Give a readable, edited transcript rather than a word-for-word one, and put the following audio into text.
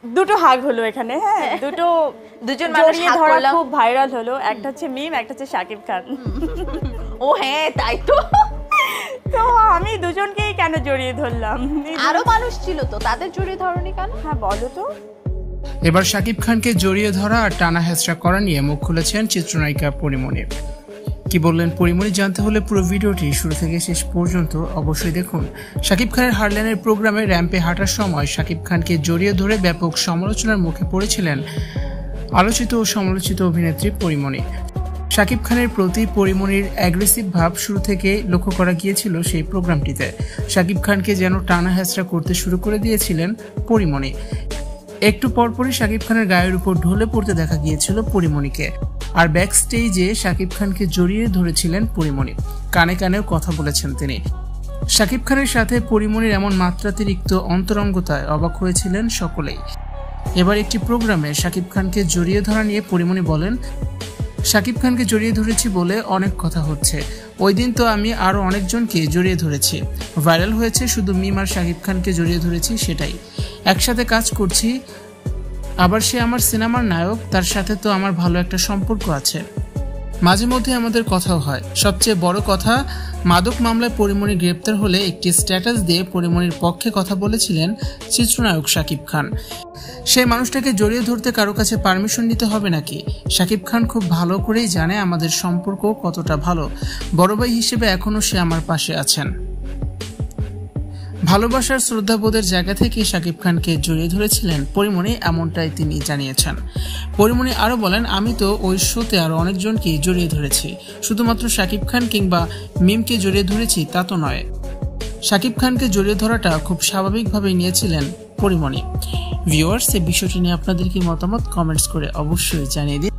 দুটো হাগ হলো এখানে, হ্যাঁ দুজন মানুষ জড়িয়ে ধরা খুব ভাইরাল হলো, একটা হচ্ছে মিম, একটা হচ্ছে শাকিব খান। ও হ্যাঁ তাই তো, তো আমি দুজনকেই কেন জড়িয়ে ধরলাম? আরো মানুষ ছিল তো, তাদের জড়িয়ে ধরনি কেন? হ্যাঁ বলো তো। এবার শাকিব খানকে জড়িয়ে ধরা আর টানা হেঁচড়া করা নিয়ে মুখ খুলেছেন চিত্রনায়িকা পরিমণি। কি বললেন পরিমণি জানতে হলে পুরো ভিডিওটি শুরু থেকে শেষ পর্যন্ত অবশ্যই দেখুন। শাকিব খানের হারল্যান্ডের প্রোগ্রামে র্যাম্পে হাঁটার সময় শাকিব খানকে জড়িয়ে ধরে ব্যাপক সমালোচনার মুখে পড়েছিলেন আলোচিত ও সমালোচিত অভিনেত্রী পরিমণি। শাকিব খানের প্রতি পরিমণির অ্যাগ্রেসিভ ভাব শুরু থেকে লক্ষ্য করা গিয়েছিল সেই প্রোগ্রামটিতে। শাকিব খানকে যেন টানা হেঁচড়া করতে শুরু করে দিয়েছিলেন পরিমণি। একটু পরপরই শাকিব খানের গায়ের উপর ঢলে পড়তে দেখা গিয়েছিল পরিমণিকে। আর ব্যাক স্টেজে শাকিব খানকে জড়িয়ে ধরেছিলেন পরিমণি, কানে কানেও কথা বলেছেন তিনি। শাকিব খানের সাথে পরিমণির এমন মাত্রাতিরিক্ত অন্তরঙ্গতায় অবাক হয়েছিলেন সকলেই। এবার একটি প্রোগ্রামে শাকিব খানকে জড়িয়ে ধরা নিয়ে পরিমণি বলেন, শাকিব খানকে জড়িয়ে ধরেছি বলে অনেক কথা হচ্ছে, ওই দিন তো আমি আরও অনেকজনকে জড়িয়ে ধরেছি, ভাইরাল হয়েছে শুধু মিম আর শাকিব খানকে জড়িয়ে ধরেছি সেটাই। একসাথে কাজ করছি, আবার সে আমার সিনেমার নায়ক, তার সাথে তো আমার ভালো একটা সম্পর্ক আছে, মাঝে মধ্যে আমাদের কথাও হয়। সবচেয়ে বড় কথা, মাদক মামলায় পরিমণি গ্রেপ্তার হলে একটি স্ট্যাটাস দিয়ে পরিমণির পক্ষে কথা বলেছিলেন চিত্রনায়ক শাকিব খান। সেই মানুষটাকে জড়িয়ে ধরতে কারো কাছে পারমিশন নিতে হবে নাকি? শাকিব খান খুব ভালো করেই জানে আমাদের সম্পর্ক কতটা ভালো, বড় ভাই হিসেবে এখনো সে আমার পাশে আছেন। ভালোবাসার শ্রদ্ধাবোধের জায়গা থেকে শাকিব খানকে জড়িয়ে ধরেছিলেন পরিমণি, এমনটাই তিনি জানিয়েছেন। পরিমণি আরও বলেন, আমি তো ওই শোতে আরও অনেকজনকে জড়িয়ে ধরেছি, শুধুমাত্র শাকিব খান কিংবা মিমকে জড়িয়ে ধরেছি তা তো নয়। শাকিব খানকে জড়িয়ে ধরাটা খুব স্বাভাবিকভাবেই নিয়েছিলেন পরিমণি। ভিউয়ার্স, এই বিষয়টি নিয়ে আপনাদের কি মতামত কমেন্টস করে অবশ্যই জানিয়ে দিন।